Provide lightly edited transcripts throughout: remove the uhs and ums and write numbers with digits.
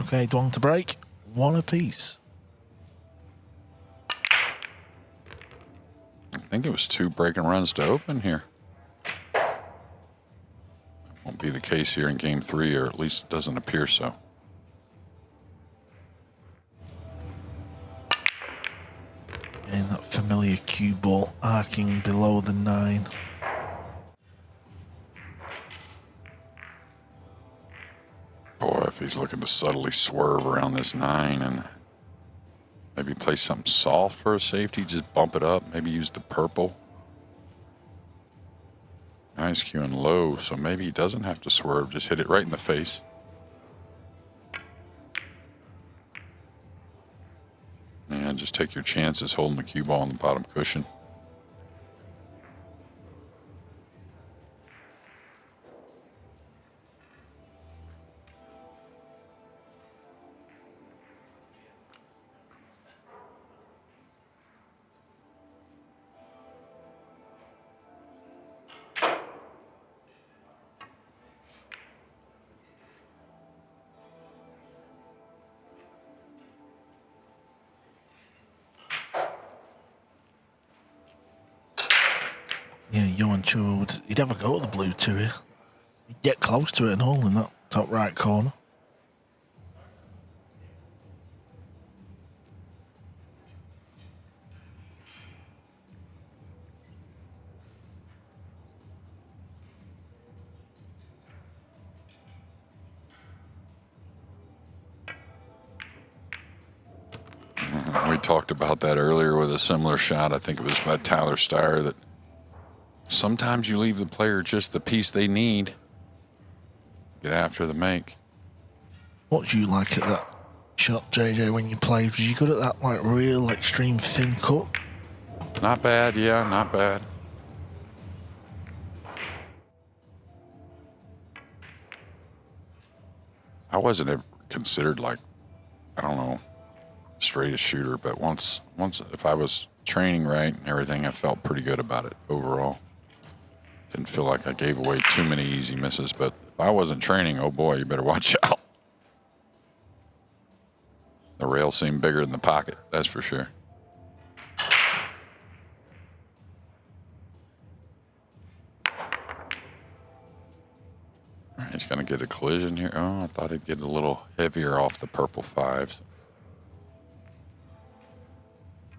Okay, do you want to break? One apiece. I think it was 2 breaking runs to open here. Won't be the case here in game 3, or at least it doesn't appear so. And that familiar cue ball arcing below the 9. Boy, if he's looking to subtly swerve around this 9 and maybe play something soft for a safety, just bump it up, maybe use the purple. Nice cueing low, so maybe he doesn't have to swerve, just hit it right in the face. And just take your chances holding the cue ball on the bottom cushion. Yeah, Johan Cho, he'd have a go at the blue 2 here. He'd get close to it and hole in that top right corner. We talked about that earlier with a similar shot. I think it was by Tyler Steyer, that sometimes you leave the player just the piece they need. Get after the make. What do you like at that shot, JJ, when you played? Was you good at that, like, real extreme thin cut? Not bad, yeah, not bad. I wasn't ever considered, like, I don't know, straightest shooter, but once if I was training right and everything, I felt pretty good about it overall. Didn't feel like I gave away too many easy misses, but if I wasn't training, oh boy, you better watch out. The rail seemed bigger than the pocket, that's for sure. All right, he's gonna get a collision here. Oh, I thought he'd get a little heavier off the purple 5s.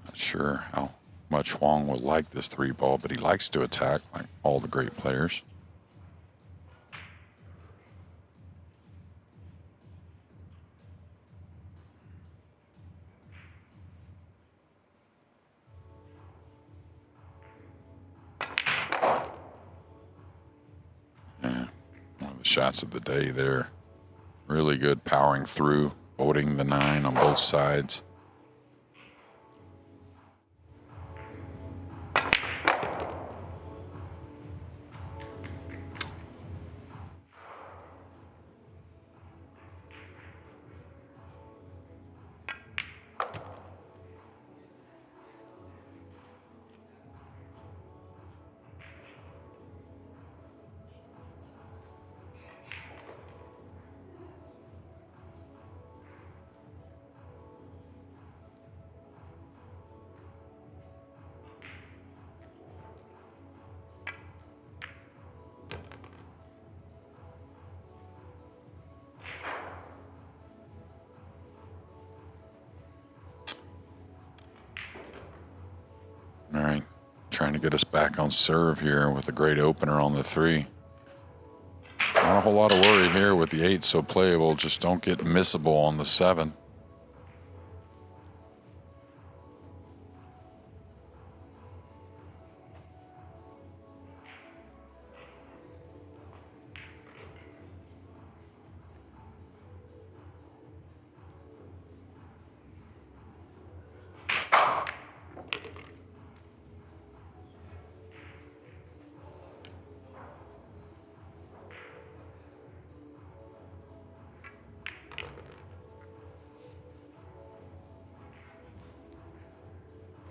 Not sure how much Huang would like this 3 ball, but he likes to attack like all the great players. Yeah, one of the shots of the day there. Really good powering through, holding the 9 on both sides. All right, trying to get us back on serve here with a great opener on the 3. Not a whole lot of worry here with the 8 so playable. Just don't get missable on the 7.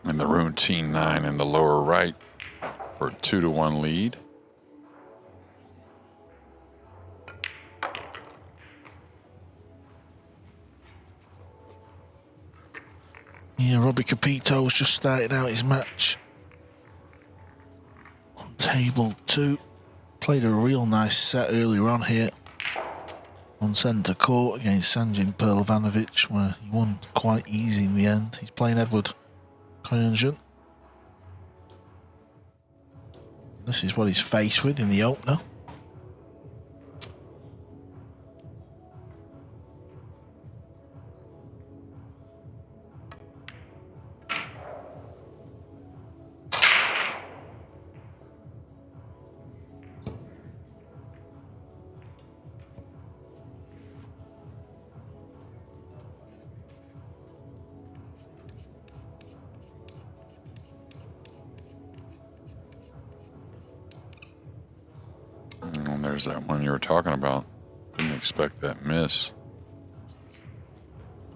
And the routine 9 in the lower right for a 2-1 lead. Yeah, Robbie Capito's just started out his match on table 2. Played a real nice set earlier on here on centre court against Sanjin Perlovanovic, where he won quite easy in the end. He's playing Edward Koyunjun. This is what he's faced with in the opener. And there's that one you were talking about. Didn't expect that miss.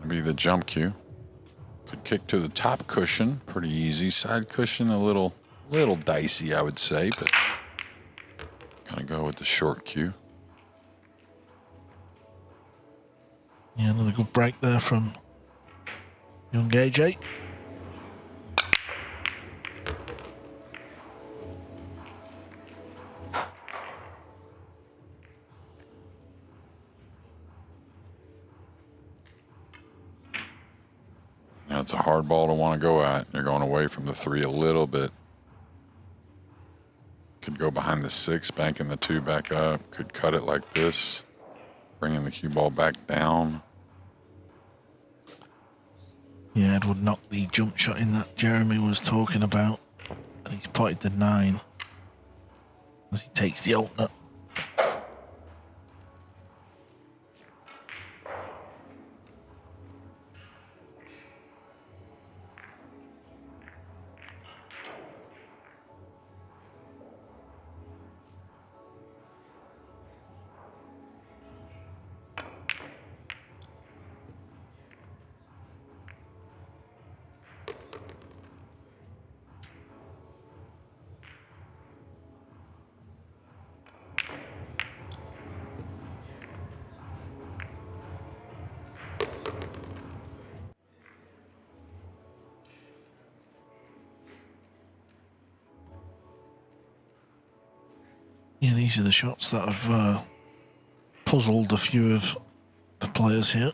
Maybe the jump cue. Could kick to the top cushion, pretty easy. Side cushion, a little dicey, I would say, but gonna go with the short cue. Yeah, another good break there from young AJ. That's a hard ball to want to go at. You're going away from the 3 a little bit. Could go behind the 6, banking the 2 back up. Could cut it like this, bringing the cue ball back down. Yeah, Edward knocked the jump shot in that Jeremy was talking about, and he's potted the 9 as he takes the opener. Yeah, these are the shots that have puzzled a few of the players here.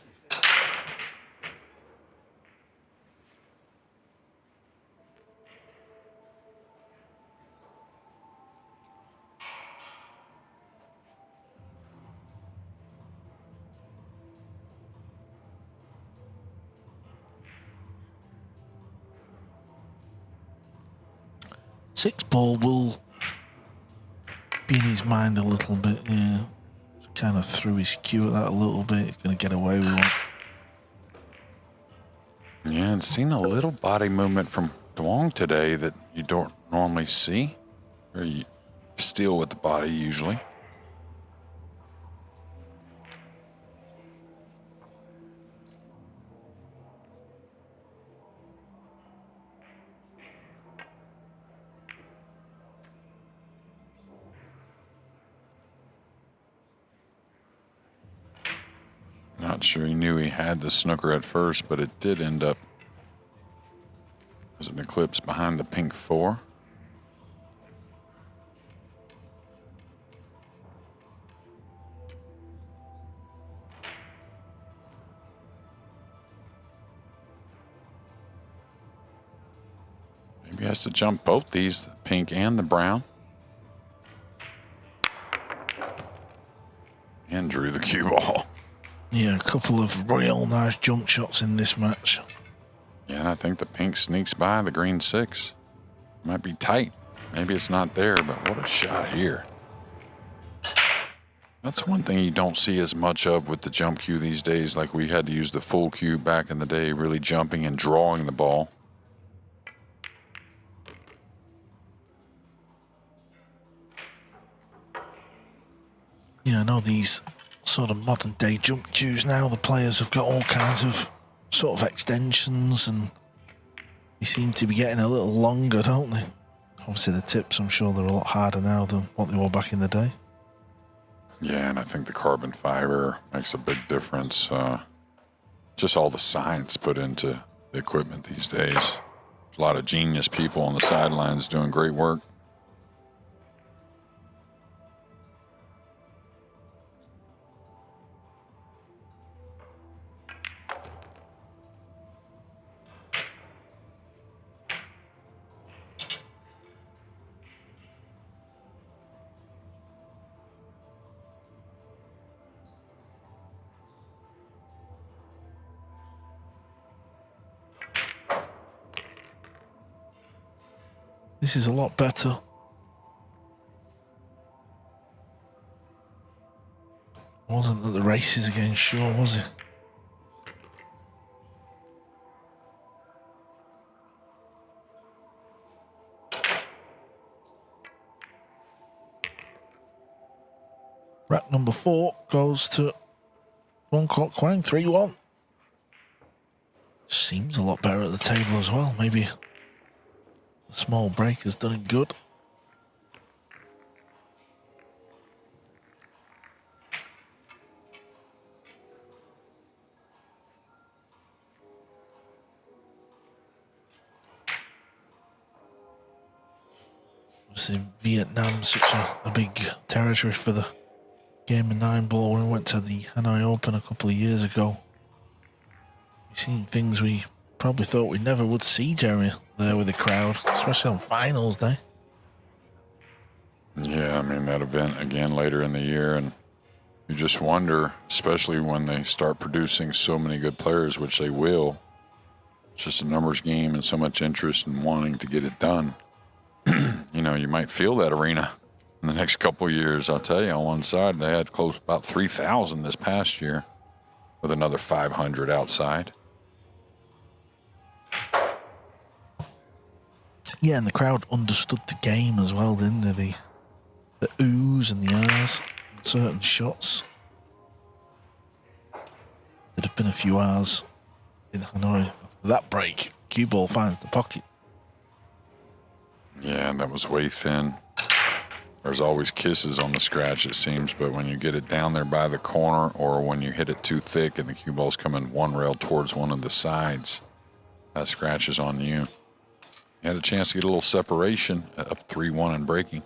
Six ball will be in his mind a little bit, yeah. Kind of threw his cue at that a little bit. He's going to get away with one. Yeah, and seen a little body movement from Duong today that you don't normally see. Or you steal with the body usually. Not sure he knew he had the snooker at first, but it did end up as an eclipse behind the pink 4. Maybe he has to jump both these, the pink and the brown. And drew the cue ball. Yeah, a couple of real nice jump shots in this match. Yeah, and I think the pink sneaks by the green 6. Might be tight. Maybe it's not there, but what a shot here. That's one thing you don't see as much of with the jump cue these days. Like we had to use the full cue back in the day, really jumping and drawing the ball. Yeah, I know these sort of modern day jump cues now, the players have got all kinds of sort of extensions and they seem to be getting a little longer, don't they? Obviously the tips, I'm sure they're a lot harder now than what they were back in the day. Yeah, and I think the carbon fiber makes a big difference. Just all the science put into the equipment these days. There's a lot of genius people on the sidelines doing great work. This is a lot better. Wasn't at the races again, sure, was it? Rack number 4 goes to Bangkok Quang, 3-1. Seems a lot better at the table as well. Maybe a small break has done him good. Obviously, Vietnam's such a big territory for the game of 9-ball. When we went to the Hanoi Open a couple of years ago, we've seen things we probably thought we never would see, Jeremy, there with the crowd, especially on finals day. Yeah, I mean, that event again later in the year, and you just wonder, especially when they start producing so many good players, which they will. It's just a numbers game and so much interest in wanting to get it done. You know, you might feel that arena in the next couple of years. I'll tell you, on one side, they had close about 3,000 this past year with another 500 outside. Yeah, and the crowd understood the game as well, didn't they? The oohs and the ahs and certain shots. There'd have been a few hours in Hanoi after that break. Cue ball finds the pocket. Yeah, and that was way thin. There's always kisses on the scratch, it seems, but when you get it down there by the corner or when you hit it too thick and the cue ball's coming one rail towards one of the sides, that scratch is on you. You had a chance to get a little separation, up 3-1 and breaking.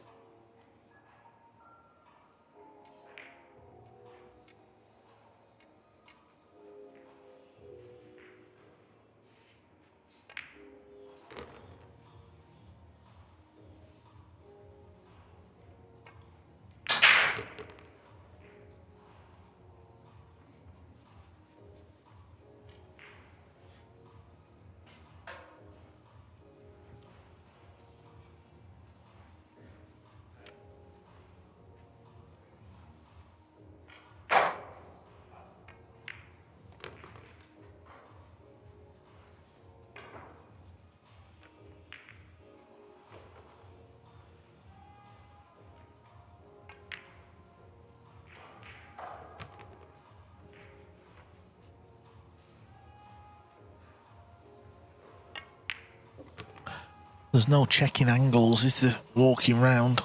There's no checking angles, is there? Walking round.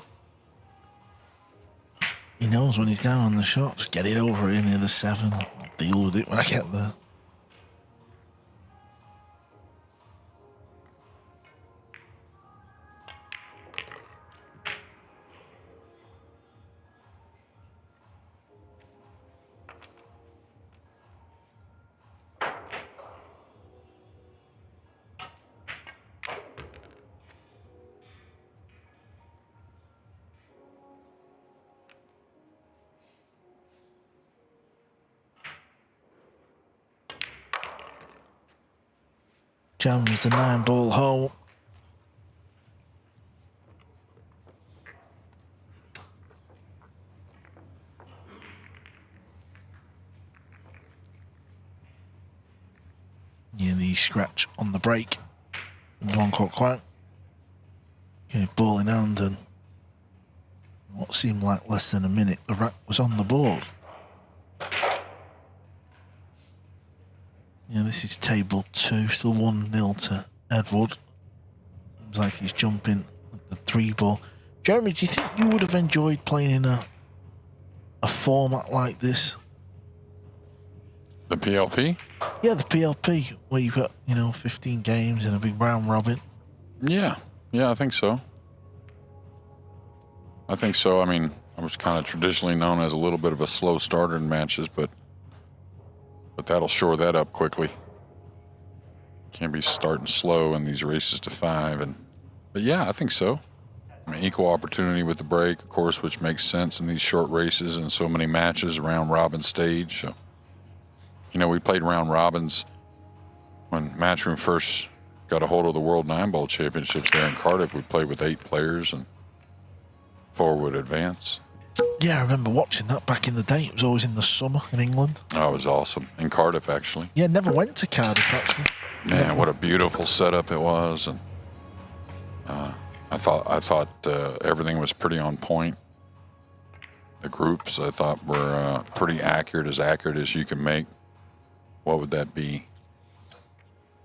He knows when he's down on the shot. Just get it over here near the 7. I'll deal with it when I get there. Jams the 9-ball hole. Near the scratch on the break. Bangkok Quang. Okay, ball in hand, and what seemed like less than a minute, the rack was on the board. Yeah, this is table 2, still 1-0 to Edward. Seems like he's jumping at the 3-ball. Jeremy, do you think you would have enjoyed playing in a format like this? The PLP? Yeah, the PLP, where you've got, 15 games in a big round robin. Yeah, I think so. I mean, I was kind of traditionally known as a little bit of a slow starter in matches, but that'll shore that up quickly. Can't be starting slow in these races to 5. But yeah, I think so. I mean, equal opportunity with the break, of course, which makes sense in these short races and so many matches, round robin stage. So, we played round robins when Matchroom first got a hold of the World 9-Ball Championships there in Cardiff. We played with 8 players and 4 would advance. Yeah, I remember watching that back in the day. It was always in the summer in England. Oh, it was awesome. In Cardiff, actually. Yeah, never went to Cardiff, actually. Man, what a beautiful setup it was. And I thought everything was pretty on point. The groups, I thought, were pretty accurate as you can make. What would that be?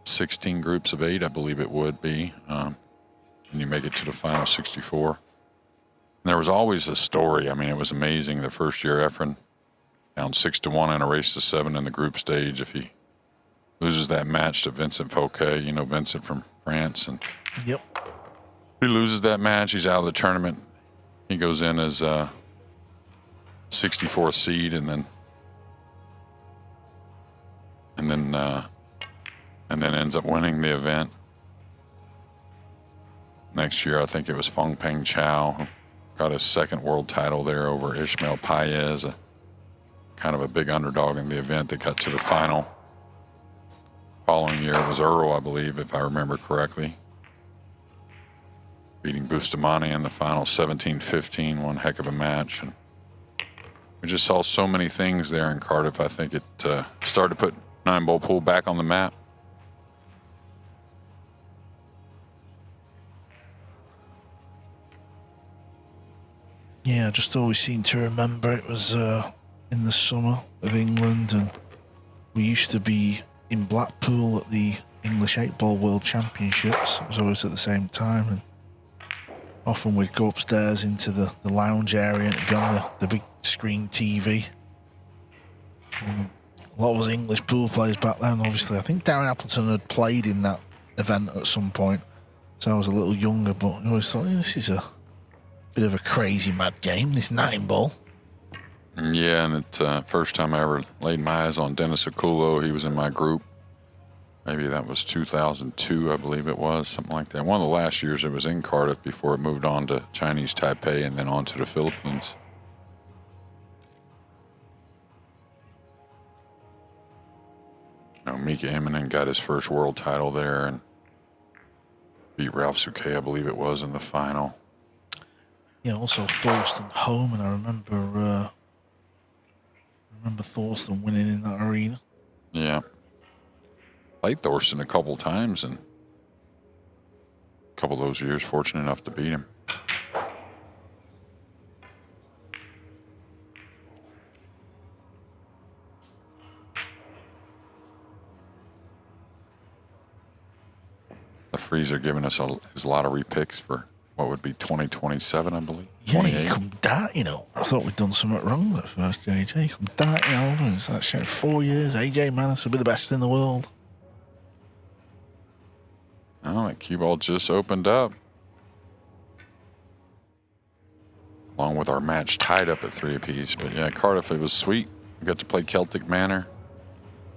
16 groups of 8, I believe it would be. And you make it to the final 64. And there was always a story. I mean, it was amazing. The first year, Efren down 6-1 in a race to 7 in the group stage. If he loses that match to Vincent Fouquet, Vincent from France, and yep, he loses that match, he's out of the tournament. He goes in as 64th seed, and then ends up winning the event. Next year, I think it was Feng Peng Chao who got his second world title there over Ismael Paez, kind of a big underdog in the event that got to the final. Following year was Earl, I believe, if I remember correctly, beating Bustamante in the final 17-15, one heck of a match. And we just saw so many things there in Cardiff. I think it started to put 9-ball pool back on the map. Yeah, I just always seem to remember it was in the summer of England, and we used to be in Blackpool at the English 8-Ball World Championships. It was always at the same time, and often we'd go upstairs into the lounge area and it'd be on the big screen TV. And a lot of us English pool players back then, obviously. I think Darren Appleton had played in that event at some point, so I was a little younger, but I always thought, this is a bit of a crazy mad game, this 9-ball. Yeah, and it first time I ever laid my eyes on Dennis Akulo, he was in my group. Maybe that was 2002, I believe it was, something like that. One of the last years it was in Cardiff before it moved on to Chinese Taipei and then on to the Philippines. Mika Immonen got his first world title there and beat Ralph Souquet, I believe it was, in the final. Yeah, also Thorsten home, and I remember Thorsten winning in that arena. Yeah. Played Thorsten a couple times, and a couple of those years fortunate enough to beat him. The Freezer giving us his lottery picks for what would be 2027, I believe. Yeah, he come darting over. I thought we'd done something wrong at first, JJ. He come darting over. It's like 4 years. AJ Manas will be the best in the world. Oh, that cue ball just opened up. Along with our match tied up at 3 apiece. But yeah, Cardiff, it was sweet. We got to play Celtic Manor.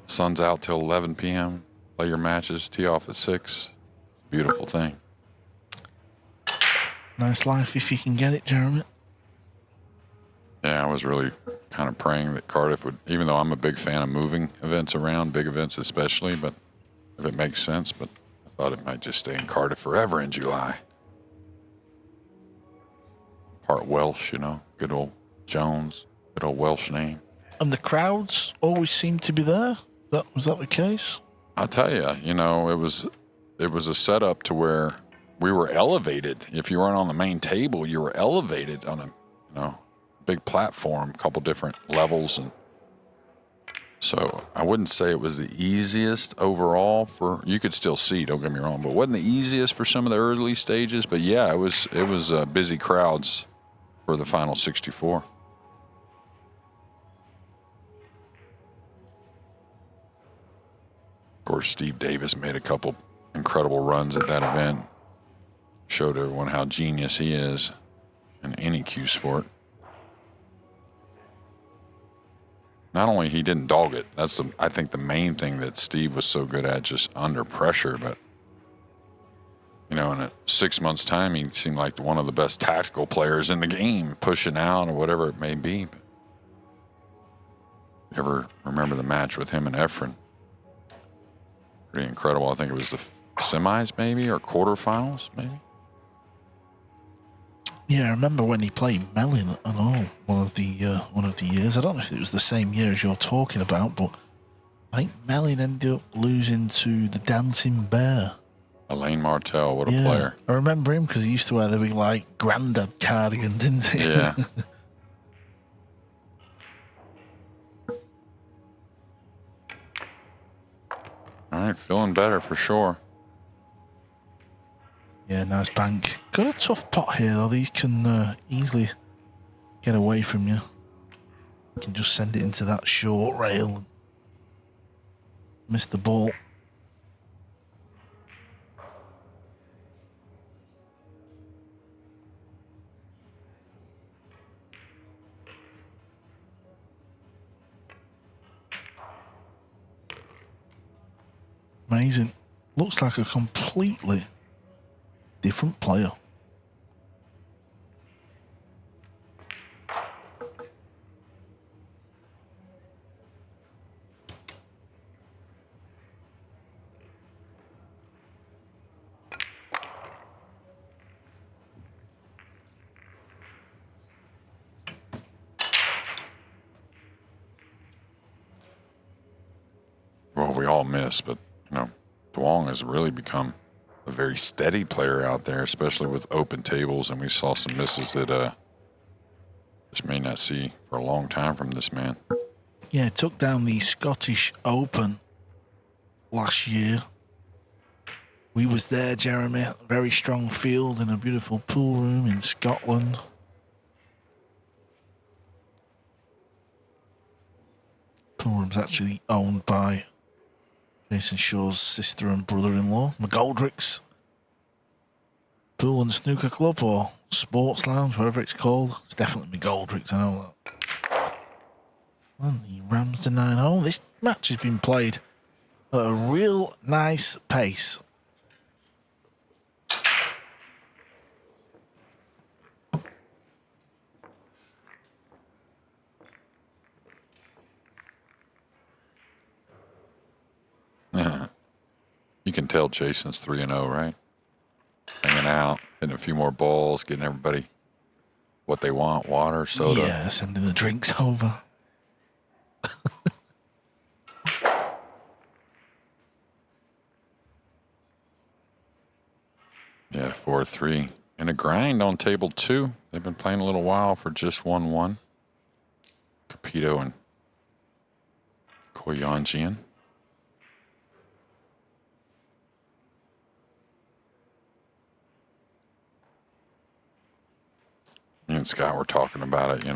Sun's out till 11 p.m. Play your matches, tee off at 6. Beautiful thing. Nice life if you can get it, Jeremy. Yeah, I was really kind of praying that Cardiff would, even though I'm a big fan of moving events around, big events especially, but if it makes sense, but I thought it might just stay in Cardiff forever in July. Part Welsh, good old Jones, good old Welsh name. And the crowds always seem to be there? Was that the case? I'll tell you, it was a setup to where we were elevated. If you weren't on the main table, you were elevated on a, big platform, a couple different levels. And so I wouldn't say it was the easiest overall you could still see, don't get me wrong, but it wasn't the easiest for some of the early stages. But yeah, it was busy crowds for the final 64. course, Steve Davis made a couple incredible runs at that event. Showed everyone how genius he is in any cue sport. Not only he didn't dog it, that's I think the main thing that Steve was so good at, just under pressure, but in a 6 months' time, he seemed like one of the best tactical players in the game, pushing out or whatever it may be. But you ever remember the match with him and Efren? Pretty incredible. I think it was the semis maybe, or quarterfinals maybe. Yeah, I remember when he played Mellin and all one of the years. I don't know if it was the same year as you're talking about, but I think Mellin ended up losing to the Dancing Bear. Alain Martel, what a player. I remember him because he used to wear the big, like, granddad cardigan, didn't he? Yeah. All right, feeling better for sure. Yeah, nice bank. Got a tough pot here, though. These can easily get away from you. You can just send it into that short rail and miss the ball. Amazing. Looks like a completely different player. Well, we all miss, but Duong has really become a very steady player out there, especially with open tables, and we saw some misses that just may not see for a long time from this man. Yeah, took down the Scottish Open last year. We was there, Jeremy. A very strong field in a beautiful pool room in Scotland. Pool room's actually owned by Jason Shaw's sister and brother-in-law, McGoldrick's Pool and Snooker Club, or Sports Lounge, whatever it's called. It's definitely McGoldrick's, I know that. And the Rams to 9-0. This match has been played at a real nice pace. You can tell Jason's 3-0, right? Hanging out, hitting a few more balls, getting everybody what they want, water, soda. Yeah, sending the drinks over. Yeah, 4-3. And a grind on table 2. They've been playing a little while for just 1-1. Capito and Koyanjian. Me and Scott were talking about it,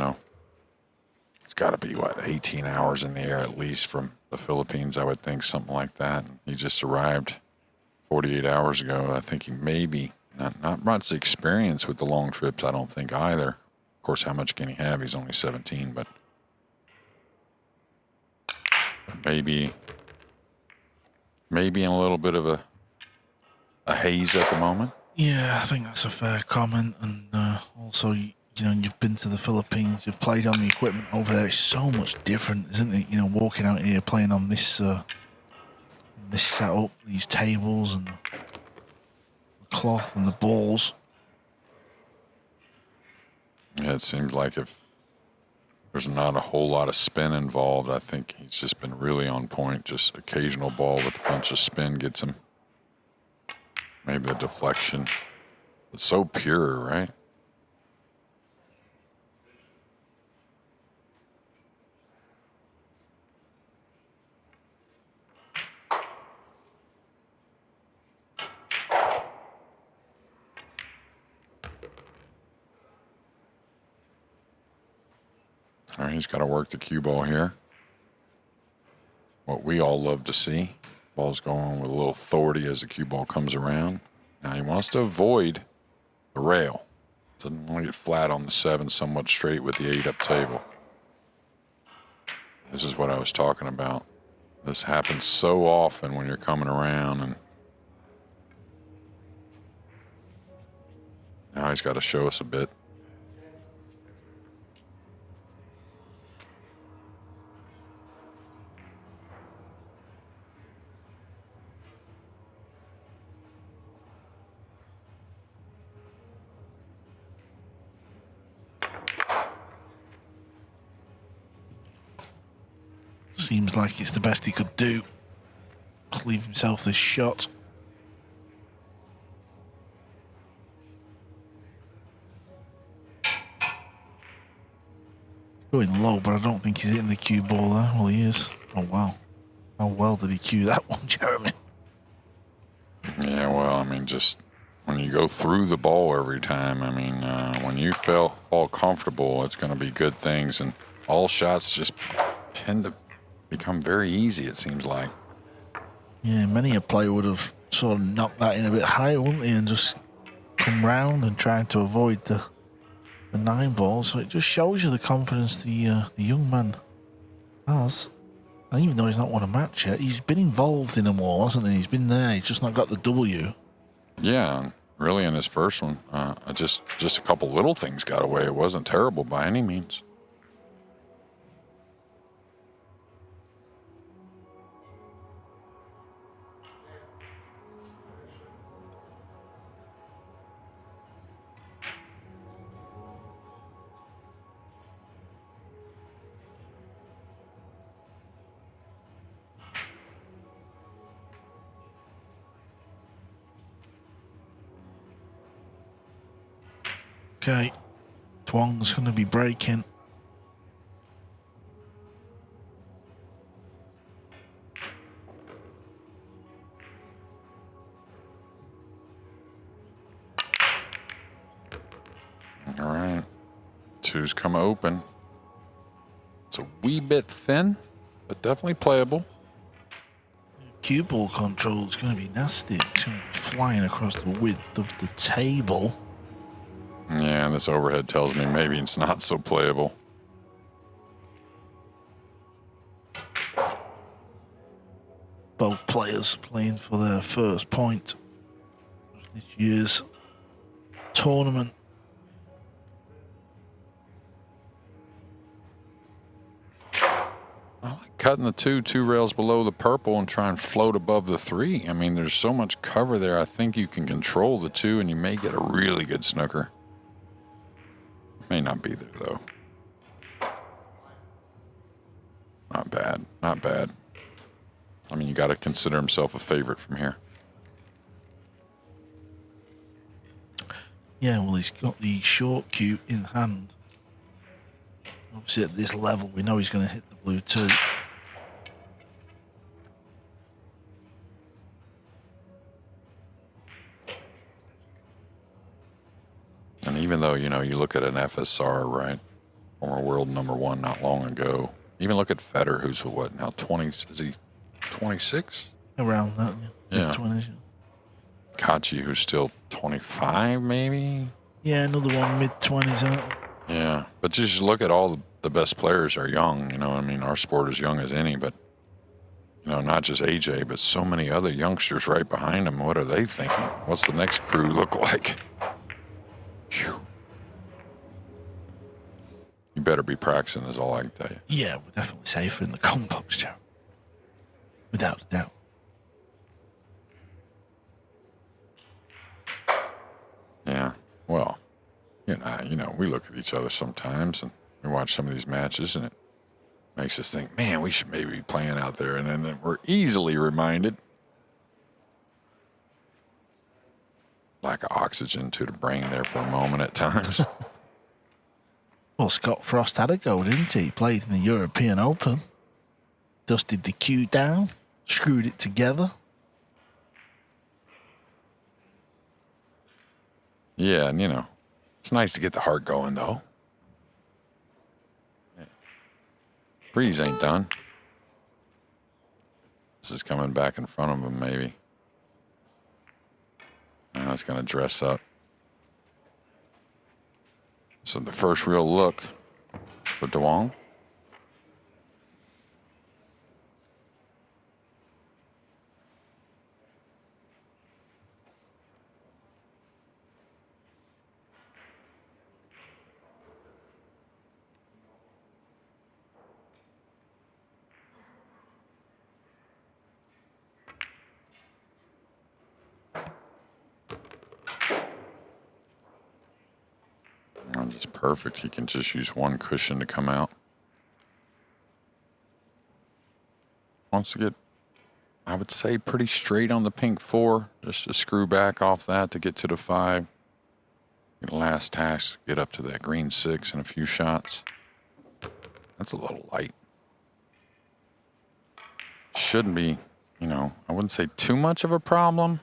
It's got to be, 18 hours in the air at least from the Philippines, I would think, something like that. And he just arrived 48 hours ago. I think he maybe, not much experience with the long trips, I don't think either. Of course, how much can he have? He's only 17, but maybe in a little bit of a haze at the moment. Yeah, I think that's a fair comment. And also, you've been to the Philippines, you've played on the equipment over there. It's so much different, isn't it? Walking out here playing on this setup, these tables and the cloth and the balls. Yeah, it seems like if there's not a whole lot of spin involved, I think he's just been really on point. Just occasional ball with a bunch of spin gets him. Maybe the deflection. It's so pure, right? All right, he's got to work the cue ball here. What we all love to see. Ball's going with a little authority as the cue ball comes around. Now he wants to avoid the rail. Doesn't want to get flat on the 7, somewhat straight with the 8 up table. This is what I was talking about. This happens so often when you're coming around, and now he's got to show us a bit. Seems like it's the best he could do. Just leave himself this shot. Going low, but I don't think he's hitting the cue ball there. Well, he is. Oh, wow. How well did he cue that one, Jeremy? Yeah, well, I mean, just when you go through the ball every time, I mean, when you fall comfortable, it's going to be good things. And all shots just tend to become very easy, it seems like. Yeah, many a player would have sort of knocked that in a bit higher, wouldn't they? And just come round and try to avoid the 9 ball. So it just shows you the confidence the young man has. And even though he's not won a match yet, he's been involved in them all, hasn't he? He's been there. He's just not got the W. Yeah, really in his first one, just a couple little things got away. It wasn't terrible by any means. Okay, Twong's going to be breaking. All right, 2's come open. It's a wee bit thin, but definitely playable. Cue ball control is going to be nasty. It's going to be flying across the width of the table. Yeah, this overhead tells me maybe it's not so playable. Both players playing for their first point of this year's tournament. I like cutting the two rails below the purple and try and float above the 3. I mean, there's so much cover there. I think you can control the 2 and you may get a really good snooker. May not be there, though. Not bad. Not bad. I mean, you got to consider himself a favorite from here. Yeah, well, he's got the short cue in hand. Obviously, at this level, we know he's going to hit the blue 2. And even though, you know, you look at an FSR, right? Former world #1 not long ago. Even look at Federer, who's what now, 20, is he 26? Around that, Yeah. Mid-20s. Kachi, who's still 25, maybe? Yeah, another one mid-20s, aren't they? Yeah, but just look at all the best players are young, you know. I mean, our sport is young as any, but, you know, not just AJ, but so many other youngsters right behind him. What are they thinking? What's the next crew look like? Whew. You better be practicing, is all I can tell you. Yeah, we're definitely safer in the compost, Joe. Without a doubt. Yeah, well, you know, we look at each other sometimes and we watch some of these matches and it makes us think, man, we should maybe be playing out there. And then we're easily reminded lack of oxygen to the brain there for a moment at times. Well, Scott Frost had a go, didn't he? He played in the European Open. Dusted the cue down, screwed it together. Yeah, and, you know, it's nice to get the heart going, though. Freeze ain't done. This is coming back in front of him, maybe. Now it's going to dress up. So the first real look for DeWong. Just perfect. He can just use one cushion to come out. Wants to get, I would say, pretty straight on the pink 4. Just to screw back off that to get to the 5. Last task, get up to that green 6 in a few shots. That's a little light. Shouldn't be, you know, I wouldn't say too much of a problem.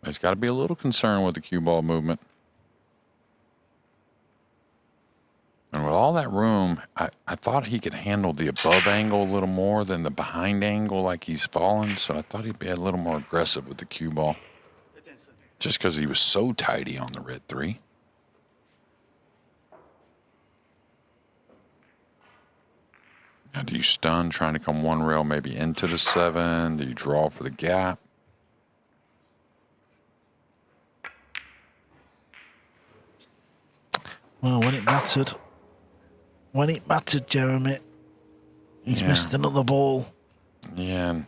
There's got to be a little concern with the cue ball movement. And with all that room, I thought he could handle the above angle a little more than the behind angle like he's fallen. So I thought he'd be a little more aggressive with the cue ball. Just because he was so tidy on the red 3. Now do you stun, trying to come one rail maybe into the 7? Do you draw for the gap? Well, when it mattered, Jeremy, he's missed another ball. Yeah, and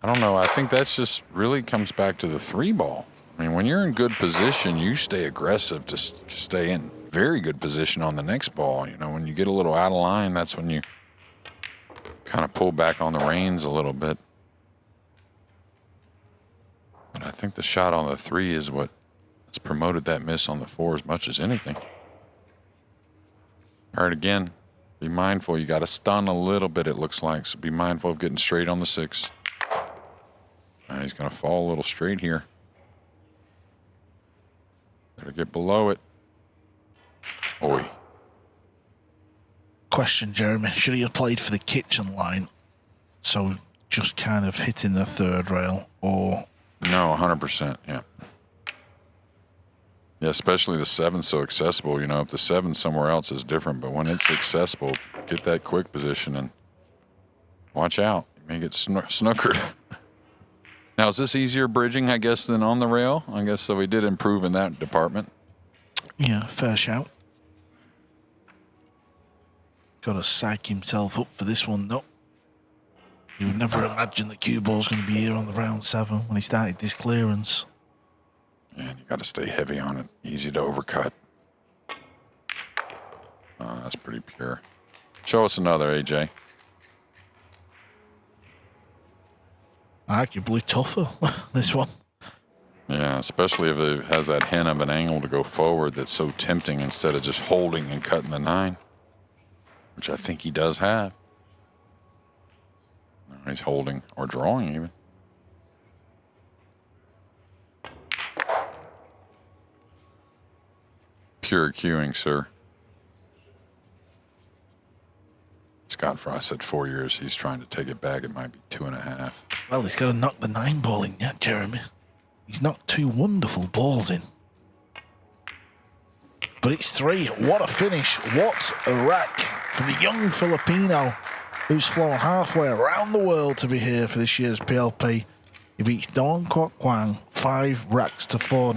I don't know. I think that's just really comes back to the 3 ball. I mean, when you're in good position, you stay aggressive to stay in very good position on the next ball. You know, when you get a little out of line, that's when you kind of pull back on the reins a little bit. But I think the shot on the 3 is what has promoted that miss on the 4 as much as anything. All right, again, be mindful. You got to stun a little bit, it looks like. So be mindful of getting straight on the 6. He's going to fall a little straight here. Better get below it. Oi. Question, Jeremy. Should he have played for the kitchen line? So just kind of hitting the 3rd rail, or? No, 100%, yeah. Yeah, especially the 7's so accessible. You know, if the 7 somewhere else is different, but when it's accessible, get that quick position and watch out. You may get snookered. Now, is this easier bridging, I guess, than on the rail? I guess so. We did improve in that department. Yeah, fair shout. Got to psych himself up for this one, though. You would never imagine the cue ball's going to be here on the round 7 when he started this clearance. Yeah, you got to stay heavy on it. Easy to overcut. That's pretty pure. Show us another, AJ. Arguably tougher, this one. Yeah, especially if it has that hint of an angle to go forward that's so tempting instead of just holding and cutting the 9, which I think he does have. No, he's holding or drawing even. Pure cueing, sir. Scott Frost said 4 years. He's trying to take it back. It might be 2.5. Well, he's got to knock the 9 ball in yet, Jeremy. He's knocked 2 wonderful balls in. But it's 3. What a finish. What a rack for the young Filipino who's flown halfway around the world to be here for this year's PLP. He beats Don Kwok Kwang 5 racks to 4.